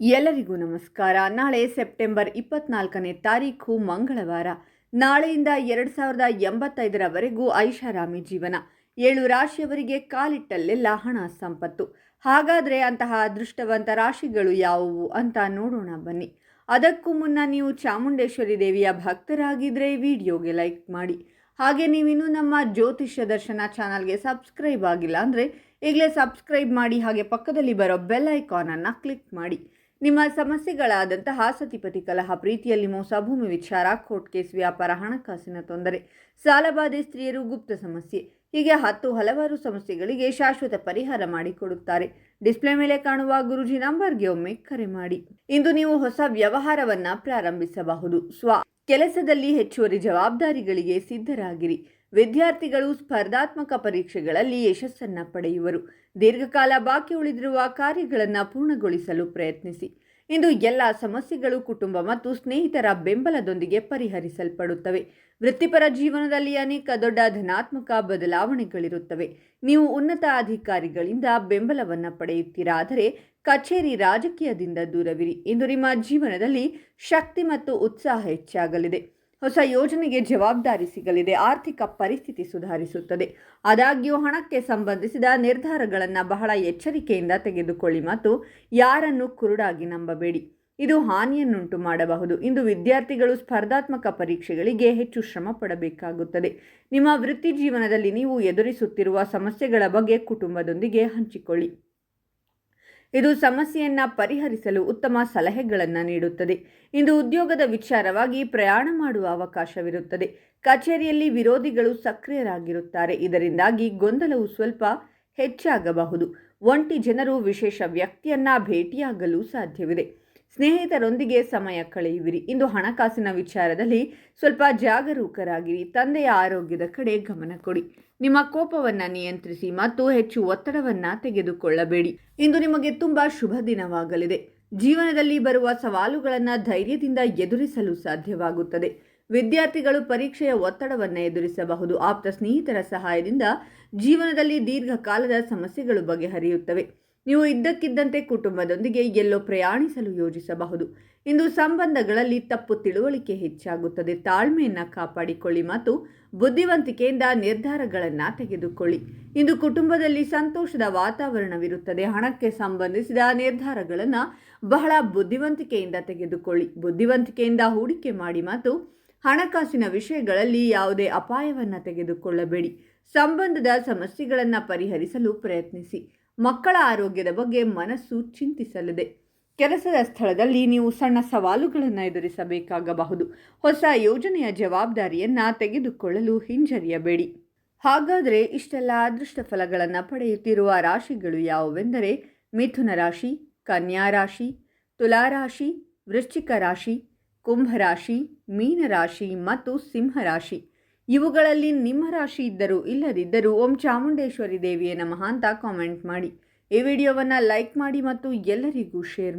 ಎಲ್ಲರಿಗೂ ನಮಸ್ಕಾರ. ನಾಳೆ ಸೆಪ್ಟೆಂಬರ್ 24ನೇ ತಾರೀಖು ಮಂಗಳವಾರ. ನಾಳೆಯಿಂದ 2085ರವರೆಗೂ ಐಷಾರಾಮಿ ಜೀವನ. 7 ರಾಶಿಯವರಿಗೆ ಕಾಲಿಟ್ಟಲ್ಲೆಲ್ಲ ಹಣ ಸಂಪತ್ತು. ಹಾಗಾದರೆ ಅಂತಹ ಅದೃಷ್ಟವಂತ ರಾಶಿಗಳು ಯಾವುವು ಅಂತ ನೋಡೋಣ ಬನ್ನಿ. ಅದಕ್ಕೂ ಮುನ್ನ ನೀವು ಚಾಮುಂಡೇಶ್ವರಿ ದೇವಿಯ ಭಕ್ತರಾಗಿದ್ದರೆ ವಿಡಿಯೋಗೆ ಲೈಕ್ ಮಾಡಿ. ಹಾಗೆ ನೀವಿನ್ನೂ ನಮ್ಮ ಜ್ಯೋತಿಷ್ಯ ದರ್ಶನ ಚಾನಲ್ಗೆ ಸಬ್ಸ್ಕ್ರೈಬ್ ಆಗಿಲ್ಲ ಅಂದರೆ ಈಗಲೇ ಸಬ್ಸ್ಕ್ರೈಬ್ ಮಾಡಿ. ಹಾಗೆ ಪಕ್ಕದಲ್ಲಿ ಬರೋ ಬೆಲ್ ಐಕಾನನ್ನು ಕ್ಲಿಕ್ ಮಾಡಿ. ನಿಮ್ಮ ಸಮಸ್ಯೆಗಳಾದಂತಹ ಸತಿಪತಿ ಕಲಹ, ಪ್ರೀತಿಯಲ್ಲಿ ಮೋಸ, ಭೂಮಿ ವಿಚಾರ, ಕೋರ್ಟ್ ಕೇಸ್, ವ್ಯಾಪಾರ, ಹಣಕಾಸಿನ ತೊಂದರೆ, ಸಾಲಬಾಧೆ, ಸ್ತ್ರೀಯರು, ಗುಪ್ತ ಸಮಸ್ಯೆ, ಹೀಗೆ ಹಲವಾರು ಸಮಸ್ಯೆಗಳಿಗೆ ಶಾಶ್ವತ ಪರಿಹಾರ ಮಾಡಿಕೊಡುತ್ತಾರೆ. ಡಿಸ್ಪ್ಲೇ ಮೇಲೆ ಕಾಣುವ ಗುರುಜಿ ನಂಬರ್ಗೆ ಒಮ್ಮೆ ಕರೆ ಮಾಡಿ. ಇಂದು ನೀವು ಹೊಸ ವ್ಯವಹಾರವನ್ನು ಪ್ರಾರಂಭಿಸಬಹುದು. ಕೆಲಸದಲ್ಲಿ ಹೆಚ್ಚುವರಿ ಜವಾಬ್ದಾರಿಗಳಿಗೆ ಸಿದ್ಧರಾಗಿರಿ. ವಿದ್ಯಾರ್ಥಿಗಳು ಸ್ಪರ್ಧಾತ್ಮಕ ಪರೀಕ್ಷೆಗಳಲ್ಲಿ ಯಶಸ್ಸನ್ನು ಪಡೆಯುವರು. ದೀರ್ಘಕಾಲ ಬಾಕಿ ಉಳಿದಿರುವ ಕಾರ್ಯಗಳನ್ನು ಪೂರ್ಣಗೊಳಿಸಲು ಪ್ರಯತ್ನಿಸಿ. ಇಂದು ಎಲ್ಲ ಸಮಸ್ಯೆಗಳು ಕುಟುಂಬ ಮತ್ತು ಸ್ನೇಹಿತರ ಬೆಂಬಲದೊಂದಿಗೆ ಪರಿಹರಿಸಲ್ಪಡುತ್ತವೆ. ವೃತ್ತಿಪರ ಜೀವನದಲ್ಲಿ ಅನೇಕ ದೊಡ್ಡ ಧನಾತ್ಮಕ ಬದಲಾವಣೆಗಳಿರುತ್ತವೆ. ನೀವು ಉನ್ನತ ಅಧಿಕಾರಿಗಳಿಂದ ಬೆಂಬಲವನ್ನು ಪಡೆಯುತ್ತೀರಾ, ಆದರೆ ಕಚೇರಿ ರಾಜಕೀಯದಿಂದ ದೂರವಿರಿ. ಇಂದು ನಿಮ್ಮ ಜೀವನದಲ್ಲಿ ಶಕ್ತಿ ಮತ್ತು ಉತ್ಸಾಹ ಹೆಚ್ಚಾಗಲಿದೆ. ಹೊಸ ಯೋಜನೆಗೆ ಜವಾಬ್ದಾರಿ ಸಿಗಲಿದೆ. ಆರ್ಥಿಕ ಪರಿಸ್ಥಿತಿ ಸುಧಾರಿಸುತ್ತದೆ. ಆದಾಗ್ಯೂ ಹಣಕ್ಕೆ ಸಂಬಂಧಿಸಿದ ನಿರ್ಧಾರಗಳನ್ನು ಬಹಳ ಎಚ್ಚರಿಕೆಯಿಂದ ತೆಗೆದುಕೊಳ್ಳಿ ಮತ್ತು ಯಾರನ್ನು ಕುರುಡಾಗಿ ನಂಬಬೇಡಿ. ಇದು ಹಾನಿಯನ್ನುಂಟು ಮಾಡಬಹುದು. ಇಂದು ವಿದ್ಯಾರ್ಥಿಗಳು ಸ್ಪರ್ಧಾತ್ಮಕ ಪರೀಕ್ಷೆಗಳಿಗೆ ಹೆಚ್ಚು ಶ್ರಮ ಪಡಬೇಕಾಗುತ್ತದೆ. ನಿಮ್ಮ ವೃತ್ತಿ ಜೀವನದಲ್ಲಿ ನೀವು ಎದುರಿಸುತ್ತಿರುವ ಸಮಸ್ಯೆಗಳ ಬಗ್ಗೆ ಕುಟುಂಬದೊಂದಿಗೆ ಹಂಚಿಕೊಳ್ಳಿ. ಇದು ಸಮಸ್ಯೆಯನ್ನು ಪರಿಹರಿಸಲು ಉತ್ತಮ ಸಲಹೆಗಳನ್ನು ನೀಡುತ್ತದೆ. ಇಂದು ಉದ್ಯೋಗದ ವಿಚಾರವಾಗಿ ಪ್ರಯಾಣ ಮಾಡುವ ಅವಕಾಶವಿರುತ್ತದೆ. ಕಚೇರಿಯಲ್ಲಿ ವಿರೋಧಿಗಳು ಸಕ್ರಿಯರಾಗಿರುತ್ತಾರೆ. ಇದರಿಂದಾಗಿ ಗೊಂದಲವು ಸ್ವಲ್ಪ ಹೆಚ್ಚಾಗಬಹುದು. ಒಂಟಿ ಜನರು ವಿಶೇಷ ವ್ಯಕ್ತಿಯನ್ನ ಭೇಟಿಯಾಗಲು ಸಾಧ್ಯವಿದೆ. ಸ್ನೇಹಿತರೊಂದಿಗೆ ಸಮಯ ಕಳೆಯುವಿರಿ. ಇಂದು ಹಣಕಾಸಿನ ವಿಚಾರದಲ್ಲಿ ಸ್ವಲ್ಪ ಜಾಗರೂಕರಾಗಿರಿ. ತಂದೆಯ ಆರೋಗ್ಯದ ಕಡೆ ಗಮನ ಕೊಡಿ. ನಿಮ್ಮ ಕೋಪವನ್ನು ನಿಯಂತ್ರಿಸಿ ಮತ್ತು ಹೆಚ್ಚು ಒತ್ತಡವನ್ನು ತೆಗೆದುಕೊಳ್ಳಬೇಡಿ. ಇಂದು ನಿಮಗೆ ತುಂಬ ಶುಭ ದಿನವಾಗಲಿದೆ. ಜೀವನದಲ್ಲಿ ಬರುವ ಸವಾಲುಗಳನ್ನು ಧೈರ್ಯದಿಂದ ಎದುರಿಸಲು ಸಾಧ್ಯವಾಗುತ್ತದೆ. ವಿದ್ಯಾರ್ಥಿಗಳು ಪರೀಕ್ಷೆಯ ಒತ್ತಡವನ್ನು ಎದುರಿಸಬಹುದು. ಆಪ್ತ ಸ್ನೇಹಿತರ ಸಹಾಯದಿಂದ ಜೀವನದಲ್ಲಿ ದೀರ್ಘಕಾಲದ ಸಮಸ್ಯೆಗಳು ಬಗೆಹರಿಯುತ್ತವೆ. ನೀವು ಇದ್ದಕ್ಕಿದ್ದಂತೆ ಕುಟುಂಬದೊಂದಿಗೆ ಎಲ್ಲೋ ಪ್ರಯಾಣಿಸಲು ಯೋಜಿಸಬಹುದು. ಇಂದು ಸಂಬಂಧಗಳಲ್ಲಿ ತಪ್ಪು ತಿಳುವಳಿಕೆ ಹೆಚ್ಚಾಗುತ್ತದೆ. ತಾಳ್ಮೆಯನ್ನು ಕಾಪಾಡಿಕೊಳ್ಳಿ ಮತ್ತು ಬುದ್ಧಿವಂತಿಕೆಯಿಂದ ನಿರ್ಧಾರಗಳನ್ನು ತೆಗೆದುಕೊಳ್ಳಿ. ಇಂದು ಕುಟುಂಬದಲ್ಲಿ ಸಂತೋಷದ ವಾತಾವರಣವಿರುತ್ತದೆ. ಹಣಕ್ಕೆ ಸಂಬಂಧಿಸಿದ ನಿರ್ಧಾರಗಳನ್ನು ಬಹಳ ಬುದ್ಧಿವಂತಿಕೆಯಿಂದ ತೆಗೆದುಕೊಳ್ಳಿ. ಬುದ್ಧಿವಂತಿಕೆಯಿಂದ ಹೂಡಿಕೆ ಮಾಡಿ ಮತ್ತು ಹಣಕಾಸಿನ ವಿಷಯಗಳಲ್ಲಿ ಯಾವುದೇ ಅಪಾಯವನ್ನು ತೆಗೆದುಕೊಳ್ಳಬೇಡಿ. ಸಂಬಂಧದ ಸಮಸ್ಯೆಗಳನ್ನು ಪರಿಹರಿಸಲು ಪ್ರಯತ್ನಿಸಿ. ಮಕ್ಕಳ ಆರೋಗ್ಯದ ಬಗ್ಗೆ ಮನಸ್ಸು ಚಿಂತಿಸಲಿದೆ. ಕೆಲಸದ ಸ್ಥಳದಲ್ಲಿ ನೀವು ಸಣ್ಣ ಸವಾಲುಗಳನ್ನು ಎದುರಿಸಬೇಕಾಗಬಹುದು. ಹೊಸ ಯೋಜನೆಯ ಜವಾಬ್ದಾರಿಯನ್ನು ತೆಗೆದುಕೊಳ್ಳಲು ಹಿಂಜರಿಯಬೇಡಿ. ಹಾಗಾದರೆ ಇಷ್ಟೆಲ್ಲ ಅದೃಷ್ಟ ಫಲಗಳನ್ನು ಪಡೆಯುತ್ತಿರುವ ರಾಶಿಗಳು ಯಾವುವೆಂದರೆ ಮಿಥುನ ರಾಶಿ, ಕನ್ಯಾ ರಾಶಿ, ತುಲಾ ರಾಶಿ, ವೃಶ್ಚಿಕ ರಾಶಿ, ಕುಂಭರಾಶಿ, ಮೀನರಾಶಿ ಮತ್ತು ಸಿಂಹರಾಶಿ. ಇವುಗಳಲ್ಲಿ ನಿಮ್ಮ ರಾಶಿ ಇದ್ದರೂ ಇಲ್ಲದಿದ್ದರೂ ಓಂ ಚಾಮುಂಡೇಶ್ವರಿ ದೇವಿಯೇ ನಮಃ ಅಂತ ಕಾಮೆಂಟ್ ಮಾಡಿ. ಈ ವಿಡಿಯೋವನ್ನು ಲೈಕ್ ಮಾಡಿ ಮತ್ತು ಎಲ್ಲರಿಗೂ ಶೇರ್ ಮಾಡಿ.